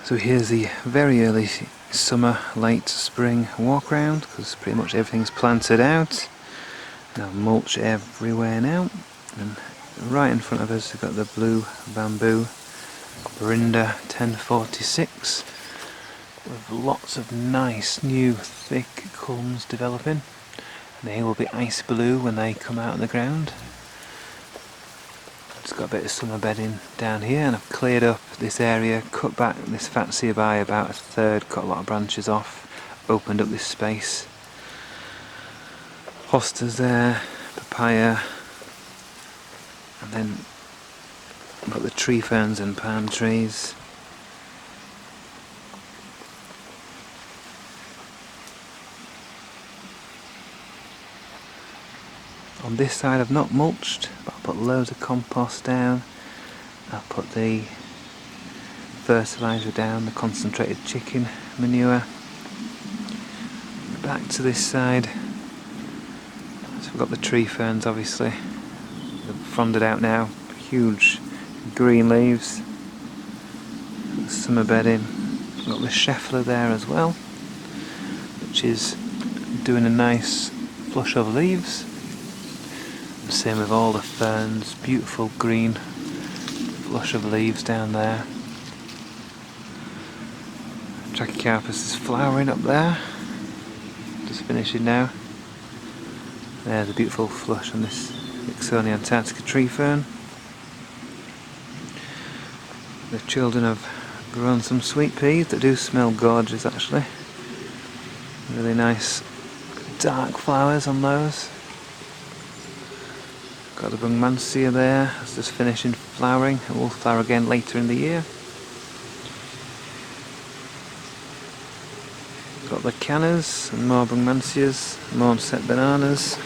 So here's the very early summer, late spring walk around, because pretty much everything's planted out. Now mulch everywhere now, and right in front of us we've got the blue bamboo Brinda 1046 with lots of nice new thick culms developing. They will be ice blue when they come out of the ground. Just got a bit of summer bedding down here, and I've cleared up this area, cut back this fatsia by about a third, cut a lot of branches off, opened up this space. Hostas there, papaya, and then I've got the tree ferns and palm trees. On this side I've not mulched, but I'll put loads of compost down. I'll put the fertiliser down, the concentrated chicken manure. Back to this side. So we've got the tree ferns obviously. They've fronded out now, huge green leaves. Summer bedding. We've got the Scheffler there as well, which is doing a nice flush of leaves. Same with all the ferns, beautiful green flush of leaves down there. Trachycarpus is flowering up there, just finishing now. There's a beautiful flush on this Ixonia antarctica tree fern. The children have grown some sweet peas that do smell gorgeous actually. Really nice dark flowers on those. Got the Brugmansia there, it's just finishing flowering. It will flower again later in the year. Got the cannas and more Brugmansias, more set bananas.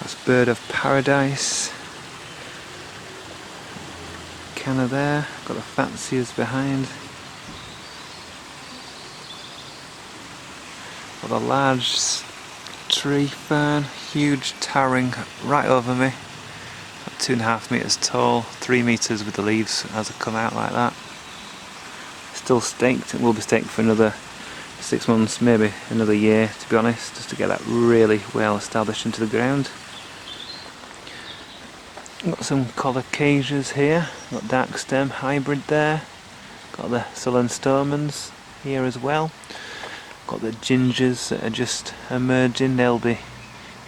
That's bird of paradise. Canna there, got the fatsias behind. Got a large tree fern, huge towering right over me, about 2.5 metres tall, 3 metres with the leaves as they come out like that. Still staked, it will be staked for another 6 months, maybe another year to be honest, just to get that really well established into the ground. Got some colocasias here, got dark stem hybrid there, got the sullen stomans here as well. Got the gingers that are just emerging, they'll be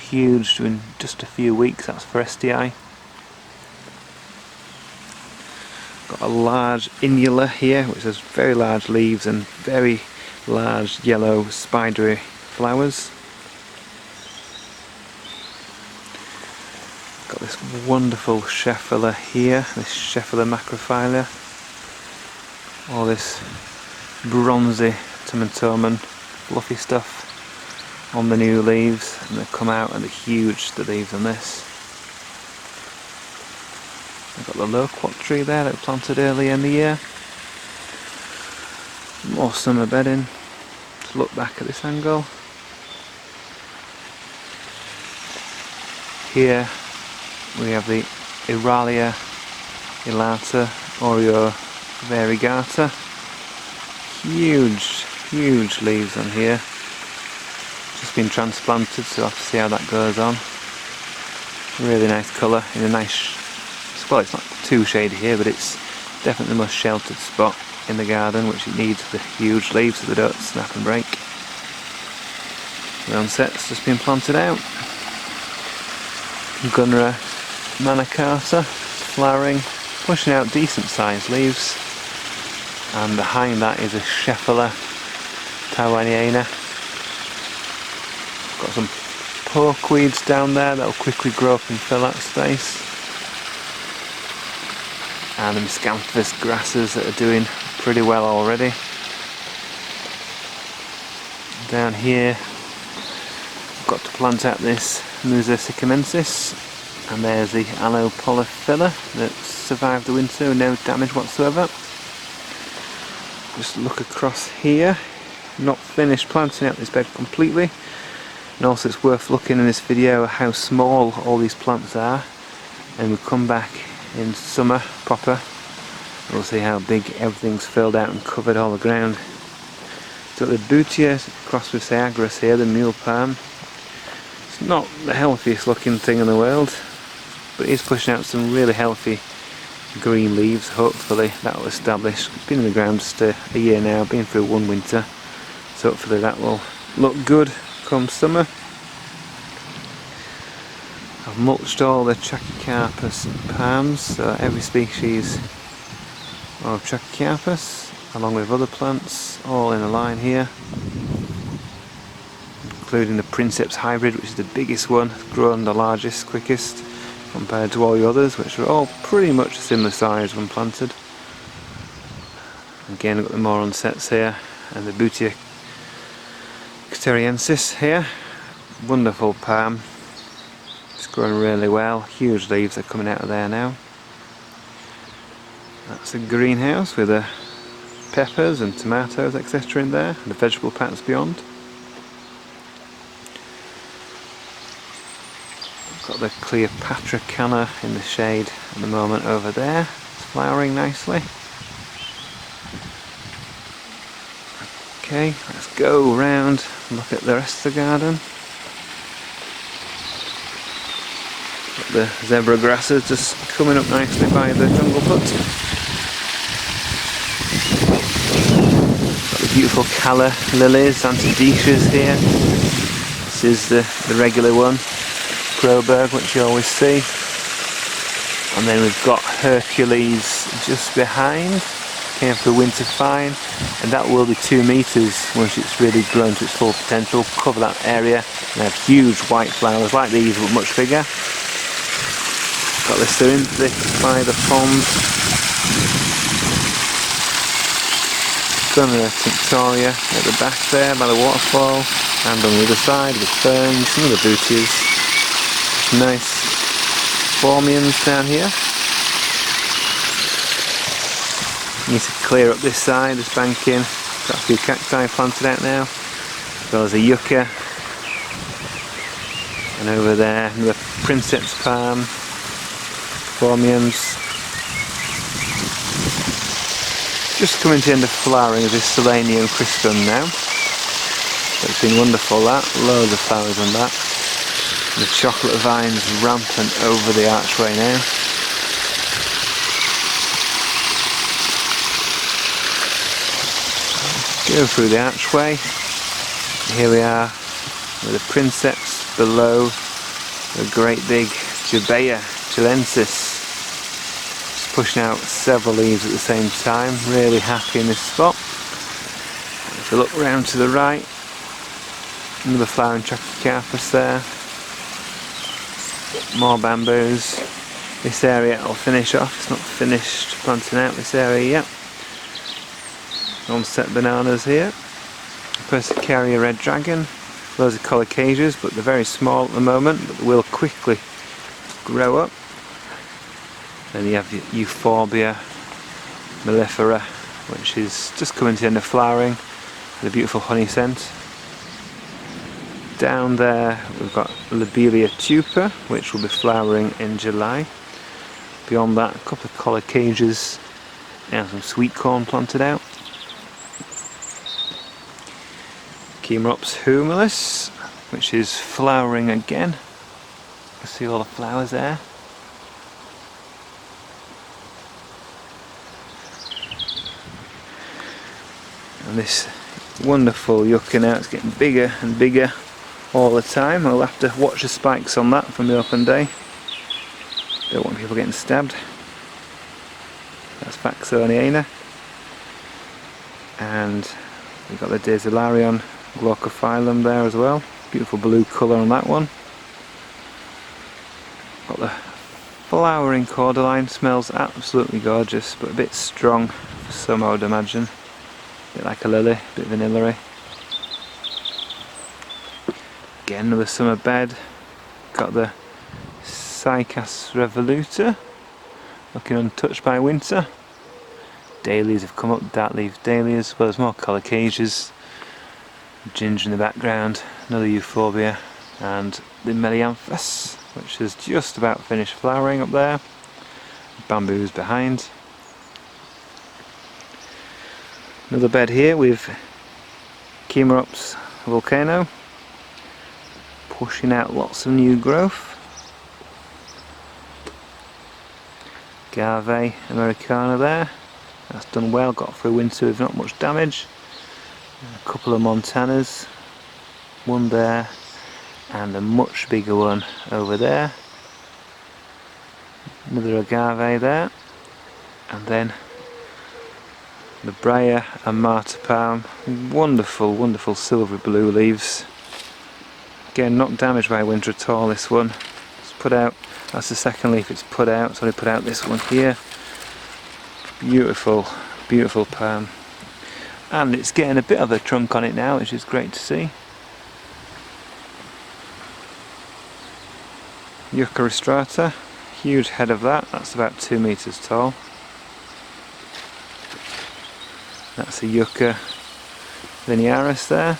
huge in just a few weeks, that's for STI. Got a large inula here which has very large leaves and very large yellow spidery flowers. Got this wonderful Scheffler here, this Scheffler macrophylla. All this bronzy tomentomen fluffy stuff on the new leaves, and they come out and they're huge, the leaves on this. I've got the loquat tree there that we planted earlier in the year. More summer bedding. Just look back at this angle. Here we have the Iralia elata Oreo variegata. Huge leaves on here. Just been transplanted, so I'll have to see how that goes on. Really nice colour in a nice, well, it's not too shady here, but it's definitely the most sheltered spot in the garden, which it needs the huge leaves so they don't snap and break. The onset's just been planted out. Gunra manicata, flowering, pushing out decent sized leaves. And behind that is a Scheffler taiwaniana. Got some porkweeds down there that will quickly grow up and fill that space. And the miscanthus grasses that are doing pretty well already. Down here I've got to plant out this Musa sycamensis, and there's the aloe polyphylla that survived the winter with no damage whatsoever. Just look across here, not finished planting out this bed completely, and also it's worth looking in this video how small all these plants are. and we'll come back in summer proper. We'll see how big everything's filled out and covered all the ground. So the Bootia crossed with Seagras here, the mule palm. It's not the healthiest looking thing in the world, but it is pushing out some really healthy green leaves. Hopefully that will establish. It's been in the ground just a year now, been through one winter, so hopefully that will look good come summer. I've mulched all the Trachycarpus palms, so every species of Trachycarpus, along with other plants, all in a line here, including the Princeps hybrid, which is the biggest one, grown the largest, quickest, compared to all the others, which are all pretty much a similar size when planted. Again, I've got the more on sets here, and the Bootia Cateriensis here. Wonderful palm. It's growing really well. Huge leaves are coming out of there now. That's a greenhouse with peppers and tomatoes, etc. in there, and the vegetable patch beyond. Got the Cleopatra canna in the shade at the moment over there. It's flowering nicely. Okay, let's go round and look at the rest of the garden. Got the zebra grasses just coming up nicely by the jungle hut. Got the beautiful calla lilies, antedecias here. This is the regular one. Broberg, which you always see, and then we've got Hercules just behind, came through winter fine, and that will be 2 metres once it's really grown to its full potential, cover that area and have huge white flowers like these but much bigger. Got the Cerinthic by the pond, Gunner Tinctoria at the back there by the waterfall, and on the other side with ferns, some of the Bootias. Nice Formians down here. Need to clear up this side, this banking. Got a few cacti planted out now, as well as a yucca. And over there, another Princeps palm, Formians. Just coming to the end of flowering of this Selenium crispum now. It's been wonderful that, loads of flowers on that. The chocolate vines rampant over the archway now. Go through the archway. Here we are with the Princeps below the great big Jubea chilensis. Just pushing out several leaves at the same time. Really happy in this spot. If you look round to the right, another flowering Trachycarpus there. More bamboos. This area I'll finish off, it's not finished planting out this area yet. On-set bananas here. Persicaria red dragon. Loads of colocasias, but they're very small at the moment, but they will quickly grow up. Then you have Euphorbia mellifera, which is just coming to the end of flowering, with a beautiful honey scent. Down there we've got Lobelia tupa, which will be flowering in July. Beyond that, a couple of colocasias and some sweet corn planted out. Chemops humilis, which is flowering again. You can see all the flowers there. And this wonderful yucca now, it's getting bigger and bigger all the time. I'll have to watch the spikes on that from the open day. Don't want people getting stabbed. That's Vaxoniana. And we've got the Daisylarion glaucophyllum there as well. Beautiful blue colour on that one. Got the flowering cordyline, smells absolutely gorgeous, but a bit strong for some, I would imagine. A bit like a lily, a bit vanilla-y. Again, another summer bed. Got the Cycas revoluta, looking untouched by winter. Dahlias have come up, dark leaf dahlias, as well as more colocasias. Ginger in the background, another euphorbia, and the melianthus. which is just about finished flowering up there. Bamboos behind. Another bed here with Chimerops volcano, pushing out lots of new growth. Agave Americana there, that's done well, got through winter with not much damage. A couple of Montanas, one there and a much bigger one over there. Another agave there, and then the Briar and Marta palm, wonderful, wonderful silvery blue leaves. Again, not damaged by winter at all, this one. It's put out, that's the second leaf it's put out, it's only put out this one here. Beautiful, beautiful palm. And it's getting a bit of a trunk on it now, which is great to see. Yucca rostrata, huge head of that, that's about 2 meters tall. That's a Yucca linearis there,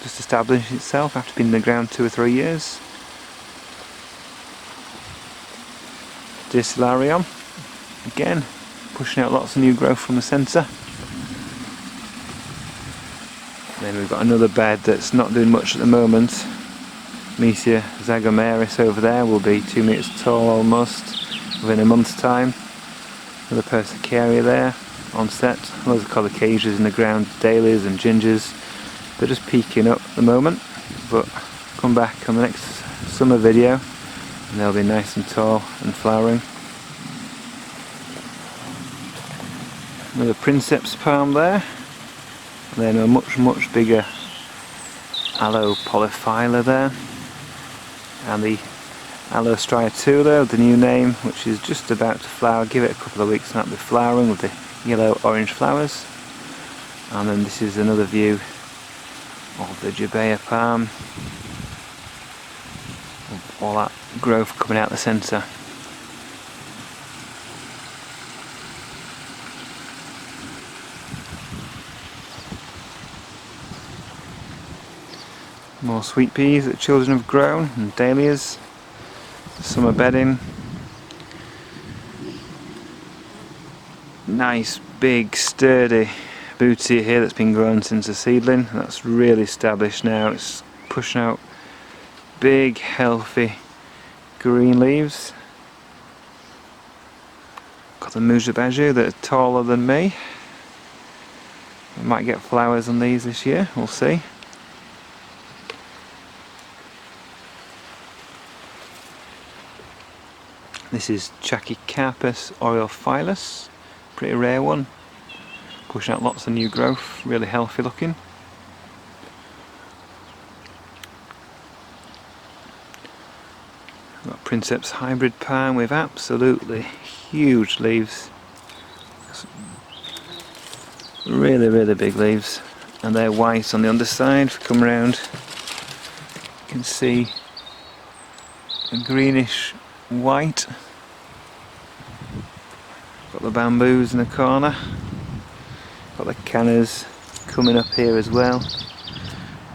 just established itself after being in the ground 2 or 3 years. Dicilarium, again, pushing out lots of new growth from the centre. Then we've got another bed that's not doing much at the moment. Mesia zagomeris over there will be 2 meters tall almost within a month's time. Another persicaria there on set. Loads of colocasias in the ground, dahlias and gingers. They're just peaking up at the moment, but come back on the next summer video and they'll be nice and tall and flowering. Another princeps palm there, and then a much bigger aloe polyphylla there, and the aloe striatula, the new name, which is just about to flower. Give it a couple of weeks and that'll be flowering with the yellow orange flowers. And then this is another view of the Jabea palm, all that growth coming out the centre. More sweet peas that children have grown, and dahlias, summer bedding. Nice big sturdy booty here that's been grown since a seedling. That's really established now. It's pushing out big healthy green leaves. Got the Mujabaju that are taller than me. I might get flowers on these this year, we'll see. This is Chachycarpus aureophilus, pretty rare one. Pushing out lots of new growth, really healthy looking. Got Princeps hybrid palm with absolutely huge leaves. Really big leaves, and they're white on the underside. If you come around, you can see a greenish white. Got the bamboos in the corner. Got the cannas coming up here as well.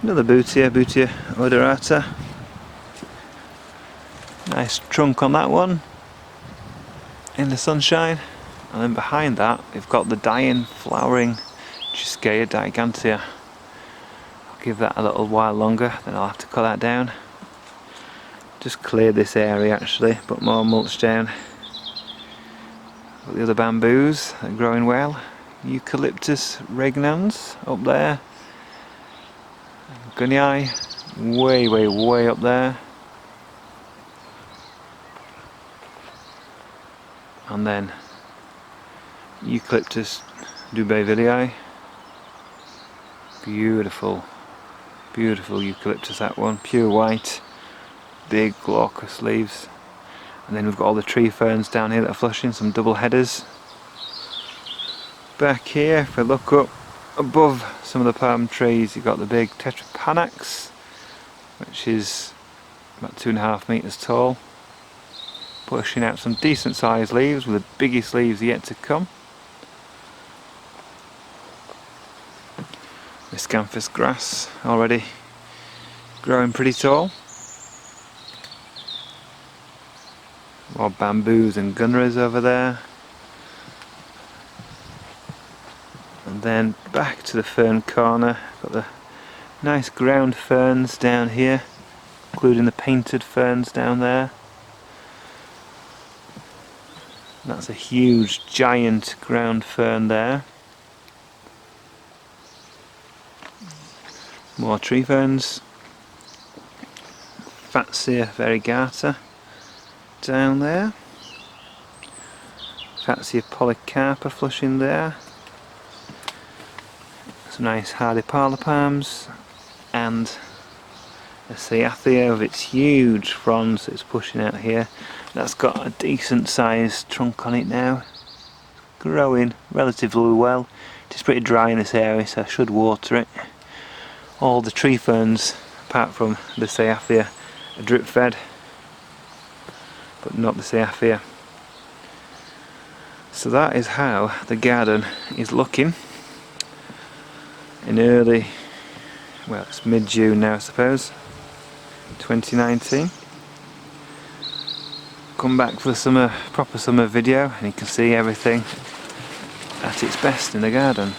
Another Butia odorata. Nice trunk on that one in the sunshine. And then behind that we've got the dying flowering Giscaya gigantea. I'll give that a little while longer, then I'll have to cut that down. Just clear this area actually, put more mulch down. Got the other bamboos, they're growing well. Eucalyptus regnans up there. Gunyai way up there. And then Eucalyptus dubevillii. Beautiful eucalyptus, that one, pure white, big glaucous leaves. And then we've got all the tree ferns down here that are flushing, some double headers. Back here, if I look up above some of the palm trees, you've got the big tetrapanax, which is about 2.5 meters tall, pushing out some decent sized leaves with the biggest leaves yet to come. Miscanthus grass already growing pretty tall. More bamboos and gunneras over there. And then back to the fern corner. Got the nice ground ferns down here, including the painted ferns down there. That's a huge giant ground fern there. More tree ferns. Fatsia variegata down there. Fatsia polycarpa flushing there. Some nice hardy parlour palms, and a cyathea with its huge fronds that it's pushing out here. That's got a decent sized trunk on it now, growing relatively well. It's pretty dry in this area, so I should water it. All the tree ferns, apart from the cyathea, are drip fed, but not the cyathea. So that is how the garden is looking in early, well, it's mid-June now I suppose, 2019. Come back for the proper summer video and you can see everything at its best in the garden.